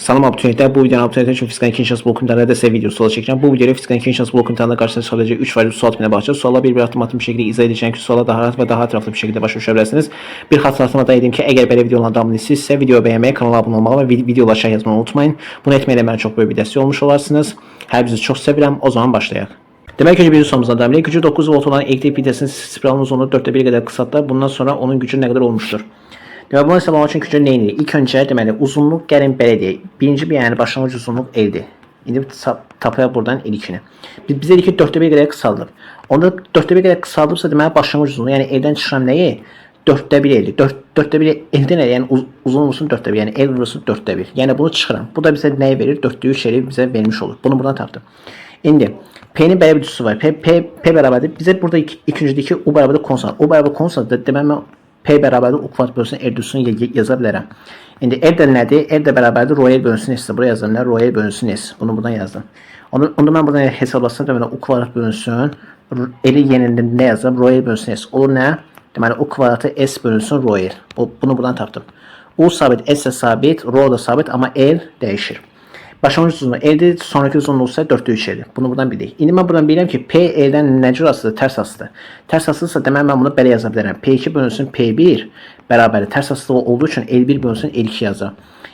Salam abiturientlər, bu videonun abiturientlər üçün fizika ikinci şans blok imtahanlarında da sizə videosu çəkirəm. Bu videoda fizika ikinci şans blok imtahanında qarşınıza sadəcə 3 variant sual tipinə baxacağız. Suallar bir avtomatik bir şəkildə izah edəcəyəm ki, suala daha rahat və daha ətraflı bir şəkildə başa düşə bilərsiniz. Bir xatırlatma da edim ki, əgər belə videoların davamını istəyirsinizsə, videoyu bəyənməyi, kanala abunə olmağı və videolara şərh yazmağı unutmayın. Bunu etməklə mənə çox böyük bir dəstək olmuş olarsınız. Hər birinizi çox sevirəm. O zaman başlayaq. Demək ki, birinci sorumuzdan davam edək. Gücü 9 volt olan elektrik pitəsinin spiralın uzunluğu 4'te 1 qədər qısaltdı. Bundan sonra onun gücü nə qədər olmuşdur? Deməli, bunu hesablamaq üçün gücü nə edirik? İlk öncə deməli uzunluq gəlin belə deyək. Birinci bir yəni başlanğıc uzunluq L-dir. İndi tapayaq buradan L2-ni. Biz dedik ki 4'te 1 qədər qısaldıb. Onda 4'te 1 qədər qısaldıbsa deməli başlanğıc uzunluğu, yəni L-dən çıxıram nəyi? 4'te 1 L-dir. 4'te 1 L-də nə? Yəni uzunluğu 4'te 1, yəni L vurulsun 4'te 1. Yəni bunu çıxıram. Bu da bizə nəyi verir? 4'te 3 L-i bizə vermiş olur. Bunu buradan tapdım. İndi P'nin belə bir düzüsü var. P bərabərdir. Bizə burada ikincidəki U bərabərdir konstant. U bərabər konstant deməli mən P bərabərdir U kvadrat bölünsün R düzüsünü yaza bilərəm. İndi R də nədir? R də bərabərdir rho L bölünsün S. Buraya yazdım. Rho L bölünsün S. Bunu buradan yazdım. Onda mən buradan hesablasam deməli U kvadrat bölünsün L-i yenində nə yazdım? Rho L bölünsün S. Olur nə? Deməli U kvadratı S bölünsün rho L. Bunu buradan tapdım. U sabit, S də sabit, rho da sabit, amma L dəyişir. Başlanğıc uzunluğu L'dir, sonraki uzunluğu ise 4'te 3 L'dir. Bunu buradan bildik. İndi mən buradan bilirəm ki, P L'dən nə cür asılıdır? Tərs asılıdır. Tərs asılıdırsa deməli mən bunu belə yaza bilərəm. P2 bölünsün P1 bərabərdir. Tərs asılı olduğu üçün L1 bölünsün L2 yazar.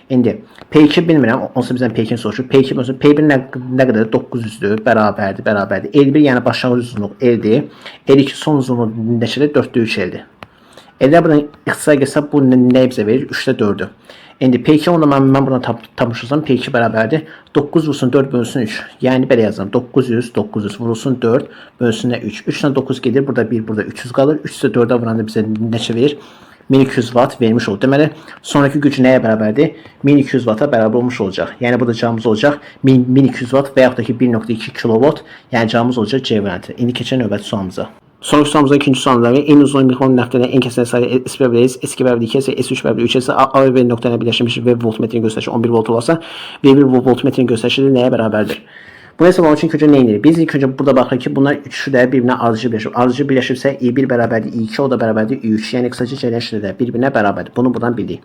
İndi P2 bilmirəm, onsa bizdən P2'ni soruşur. P2 bölünsün P1 nə qədərdir? 900'dür, bərabərdir. L1 yəni başlanğıc uzunluq L'dir. L2 son uzunluğu neçədir? 4'te 3 L'dir. L'də buradan ixtisar gəlsə bu nə bizə verir? 3'te 4'ü. İndi P2 onda mən buradan tapmışırsam P2 bərabərdir. 9 vurulsun 4 bölünsün 3. Yəni belə yazıram. 900 vurulsun 4 bölünsün 3. 3 ilə 9 gedir. Burada 1, burada 300 qalır. 3 isə 4'ə vuranda bizə neçə verir? 1200 watt vermiş olur. Deməli, sonraki güc nəyə bərabərdir? 1200 watt'a bərabər olmuş olacaq. Yəni burada cavabımız olacaq 1200 watt və yaxud da ki 1.2 kW. Yəni cavabımız olacaq C variantı. İndi keçək növbəti sualımıza. Sonraki sualımızda ikinci sualımızda en uzun mikrofon nöqtədən en kəsilən sayı S bərabər S2 bərabər 2 ise S3 bərabər 3 ise A ve B nöqtələ birləşmiş və voltmetrin göstərişi 11 volt olarsa V1 voltmetrin göstərişi nəyə bərabərdir? Bunu hesablamaq üçün ilk öncə nə edirik? Biz ilk öncə burada baxırıq ki, bunlar üçü də bir-birinə ardıcıl birləşib. Ardıcıl birləşibsə I1 bərabərdir I2, o da bərabərdir I3. Yəni qısaca cərəyanşları da bir-birinə bərabərdir. Bunu buradan bildik.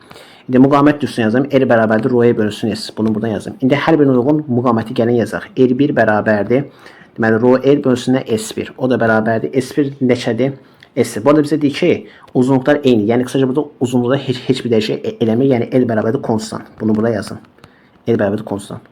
İndi müqavimət düzsünü yazım. R bərabərdir rho E bölünsün S. Bunu buradan yazım. İndi hər birinə uyğun müqaviməti gəlin yazaq. R1 bərabərdir. Deməli rho L bölünsün S1. O da bərabərdir. S1 neçədir? S. Bu arada bizə deyir ki, uzunluqlar eyni. Yəni qısaca burada uzunluqda heç bir dəyişiklik eləmir. Yəni L bərabərdir konstant. Bunu burada yazın. L bərabərdir konstant.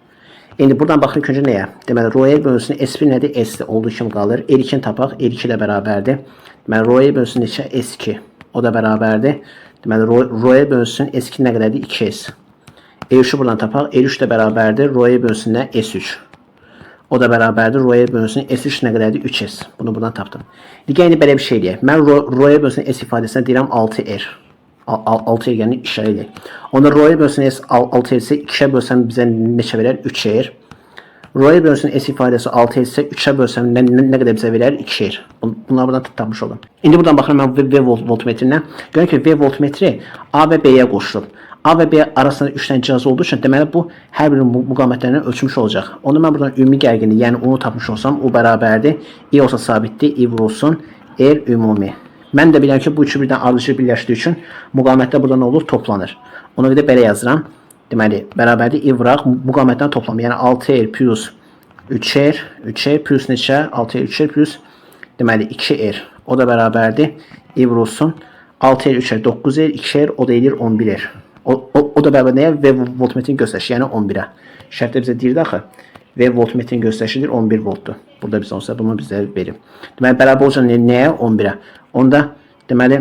İndi buradan baxırıq öncə nəyə? Deməli rho L bölünsün S1 nədir? S olduğu kimi qalır. L2-ni tapaq. L2 ilə bərabərdir. Deməli rho L bölünsün neçə? S2. O da bərabərdir. Deməli rho L bölünsün S2 nə qədərdir? 2S. L3-ü buradan tapaq. L3 də bərabərdir. Rho L bölünsün nə? S3. O da bərabərdir. Rho L bölünsün S3 nə qədərdir? 3S. Bunu buradan tapdım. İndi belə bir şey deyək. Mən rho L bölünsün S ifadəsinə deyirəm 6R. 6R yəni işarə edək. Onda rho L bölünsün S 6R isə 2'ə bölsəm bizə neçə verər? 3R. Rho L bölünsün S ifadəsi 6R isə 3'ə bölsəm nə qədər bizə verər? 2R. Bunları buradan tapmış oldum. İndi buradan baxıram mən V voltmetrinə. Görün ki V voltmetri A və B-yə qoşulub. A və B arasında 3 dənə cihaz olduğu üçün deməli bu hər bir müqavimətlərindən ölçülmüş olacaq. Onda mən buradan ümumi gərginliyi, yəni onu tapmış olsam, o bərabərdir. I olsa sabitdir, I vurulsun R ümumi. Mən də bilirəm ki, bu üçü birdən ardıcıl birləşdiyi üçün müqavimətlər burada nə olur? Toplanır. Ona görə belə yazıram. Deməli, bərabərdir I vuraq müqavimətdən toplamı. Yəni 6R plus 3R plus neçə? 6R 3R plus deməli 2R. O da bərabərdir I vurulsun 6R 3R 9R 2R o da edir 11R. O da bərabər nəyə? V voltmetrin göstərişi, yəni 11'ə. Şərtdə bizə deyirdi axı. V voltmetrin göstərişidir 11 voltdur. Burada bizə olsa bunu bizə verir. Deməli, bərabər olacaq nəyə? 11'ə. Onda deməli,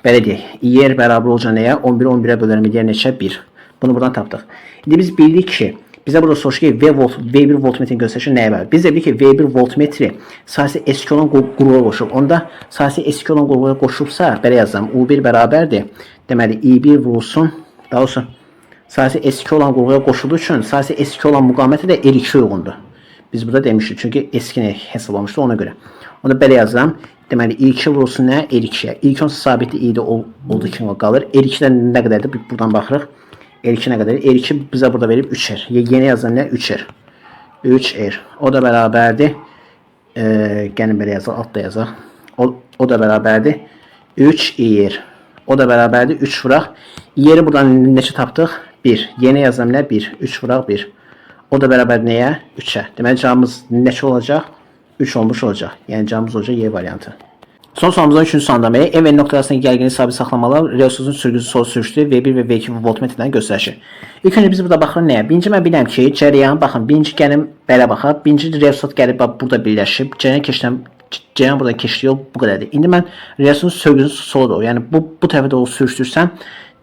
belə deyək. IR bərabər olacaq nəyə? 11'i 11'ə bölərəm edir neçə? 1. Bunu buradan tapdıq. İndi biz bildik ki, bizə burada soruşur ki, V1 voltmetrin göstərişi nəyə bərabər? Biz də bilik ki, V1 voltmetri sayısı S2 olan qrupa qoşulub. Onda sayısı S2 olan qrupa qoşulubsa, belə yazıram. U1 bərabərdir. Deməli, I1 vurulsun. Daha doğrusu, sayısı S2 olan qrupa qoşulduğu üçün sayısı S2 olan müqaviməti də L2 uyğundur. Biz burada demişdik. Çünki S2-ni hesablamışdı ona görə. Onda belə yazıram. Deməli, I2 vurulsun nə? L2'yə. I2 olsa sabitli I-də olduğu kimi qalır. L2'dən nə qədərdir? Buradan baxırıq. L2 nə qədər? L2 bizə burada verib 3R. Yeni yazan nə? 3R. 3R. O da bərabərdir. Gəlin belə yazaq. Altda yazaq. O da bərabərdir. 3R. O da bərabərdir 3 vuraq. Yeri buradan neçə tapdıq? 1. Yeni yazım ne? 1. 3 vuraq 1. O da bərabər nəyə? 3'ə. Deməli cavabımız neçə olacaq? 3 olmuş olacaq. Yəni cavabımız olacaq Y variantı. Son sorumuzda 3. sondamayı ev noktasındaki gerginliği sabit saklamalı reosuzun sürgüsü sol sürüştü V1 ve V2 voltmetreden göstərişi. İlk önce biz burada baxırıq nəyə? Birinci mən biləm ki, cəryan, baxın, birinci gəlim belə baxaq. Birinci reosat gəlib burada birləşib. Cəryan buradan keçdiyi yol bu qədərdir. İndi mən reosuzun sürgüsü sola doğru, yəni bu tərəfə doğru sürüşdürsəm,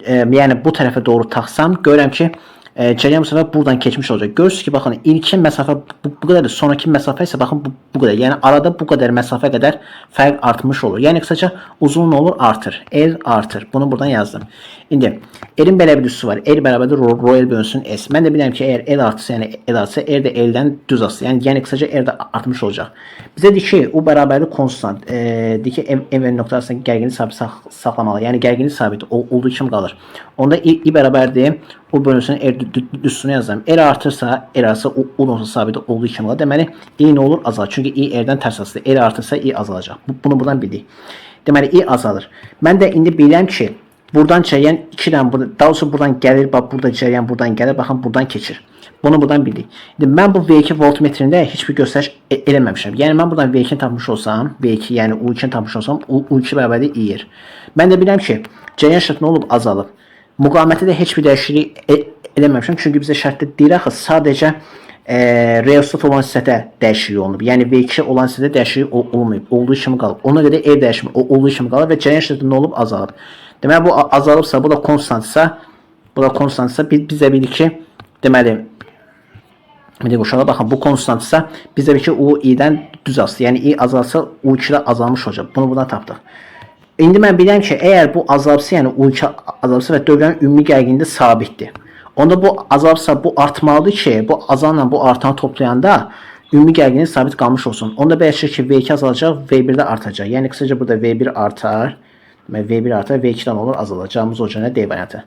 yəni bu tərəfə doğru taxsam, görürəm ki, cəryan bu sefer buradan keçmiş olacaq. Görürsünüz ki, baxın, ilkin məsafə bu qədərdir, sonraki məsafə isə baxın bu qədər. Yəni arada bu qədər məsafə qədər fərq artmış olur. Yəni qısaca uzunluğu olur, artır. L artır. Bunu buradan yazdım. İndi L'in belə bir düzüsü var. L bərabərdir rho L bölünsün S. Mən də bilirəm ki, əgər L artırsa, yəni L artırsa, R də L'dən düz asılır. Yəni qısaca R də artmış olacaq. Bizə deyir ki, o bərabərdir konstant. Deyir ki, M noktasındakı gərginlik sabit saxlamalı. Yəni gərginlik sabit olduğu kimi qalır. Onda I bərabərdir. O bölünsün R üstünü yazdım. R artırsa, R artırsa o noktası sabit olduğu kimi qalır. Deməli, I nə olur? Azalır. Çünki I R'dən tərs asılıdır. R artırsa I azalacaq. Bunu buradan bildik. Deməli, I azalır. Mən də indi bilirəm ki, buradan cəryan 2 dənə, daha doğrusu buradan gəlir, bax, burada cəryan buradan gəlir, baxın, buradan keçir. Bunu buradan bildik. İndi mən bu V2 voltmetrində heç bir göstəriş eləməmişəm. Yəni mən buradan V2-ni tapmış olsam, V2, yəni U2-ni tapmış olsam, U2 bərabərdir I-yer. Mən də bilirəm ki, cəryan şərti nə olub? Azalıb. Müqavimətdə də heç bir dəyişiklik eləməmişəm. Çünki bizə şərtdə deyir axı, sadəcə reostat olan hissədə dəyişiklik olunub. Yəni V2 olan hissədə dəyişiklik olmayıb. Olduğu kimi qalıb. Ona görə R dəyişimi olduğu kimi qalıb və cəryan şərti nə olub? Azalıb. Deməli, bu azalıbsa, bu da konstantsa, biz də bilirik ki, deməli, uşağa baxın, bu konstantsa, biz də bilirik ki, U I-dən düz asılır. Yəni I azalsa, U2-də azalmış olacaq. Bunu buradan tapdıq. İndi mən bilirəm ki, əgər bu azalsa, yəni U2 azalsa və dövrənin ümumi gərginliyi sabitdir. Onda bu azalsa, bu artmalıdır ki, bu azanla bu artanı toplayanda ümumi gərginlik sabit qalmış olsun. Onda bəlkə ki, V2 azalacaq, V1 də artacaq. Yəni qısaca burada V1 artar, V1 artar, V2'dan olur, azalacağımız olacağına D variantı.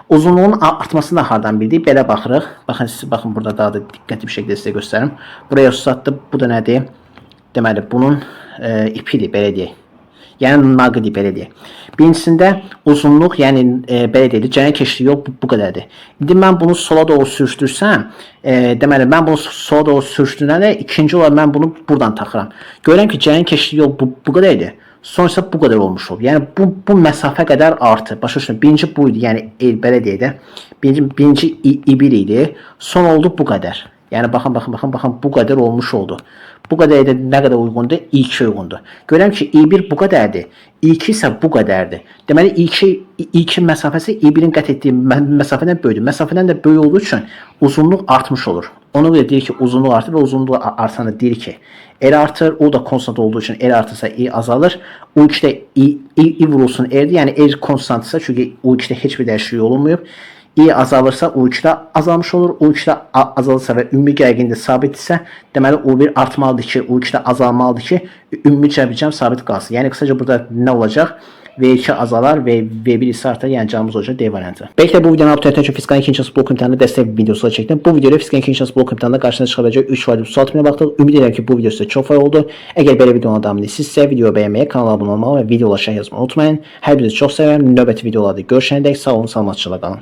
Uzunluğun artmasını da hardan bildik? Belə baxırıq. Baxın burada daha da diqqətli bir şəkildə sizə göstərim. Buraya uzatdı. Bu da nədir? Deməli, bunun ipidir, belə deyək. Yəni naqidi, belə deyək. Birincisində uzunluq, yəni belə deyək, cəryan keçdiyi yol bu qədərdir. İndi mən bunu sola doğru sürüşdürsəm, deməli, mən bunu sola doğru sürüşdürəndə ikinci olaraq mən bunu buradan taxıram. Görürəm ki, cəryan keçdiyi yol bu qədərdir. Sonrası bu qədər olmuş oldu. Yəni bu məsafə qədər artır. Başa düşün. Birinci bu idi. Yəni belə deyək də. Birinci I1 idi. Son oldu bu qədər. Yəni baxın bu qədər olmuş oldu. Bu qədər də nə qədər uyğundur? I2 uyğundur. Görürəm ki, I1 bu qədərdir. I2 isə bu qədərdir. Deməli I2 məsafəsi I1-in qət etdiyi məsafədən böyükdür. Məsafədən də böyük olduğu üçün uzunluq artmış olur. Ona görə deyir ki, uzunluq artır və uzunluq artanda deyir ki, R artır, o da konstant olduğu için R artırsa I azalır. U2'də I vurulsun R'dir. Yəni R konstantsa, çünki U2'də heç bir dəyişiklik olunmayıb. I azalırsa U2'də azalmış olur. U2'də azalırsa və ümumi gərginlik sabitsə, deməli U1 artmalıdır ki, U2'də azalmalıdır ki, ümumi cəbr sabit qalsın. Yəni qısaca burada nə olacaq? V2 azalar ve V1 ise artar. Yani cevabımız olacak D variantı. Belki de bu videonun altı için fiskal 2. sınıf blok imtihanında destek videosu çektim. Bu videoda fiskal 2. sınıf blok imtihanında karşınıza çıkabilecek 3 farklı soru atmaya baktık. Ümit ederim ki bu video size çok faydalı oldu. Eğer böyle videonun adamı sizse videoyu beğenmeyi, kanala abone olmayı ve video ulaşan yazmayı unutmayın. Her birinizi çok severim. Növbəti videolarda görüşene dek sağ olun, sağlıcakla kalın.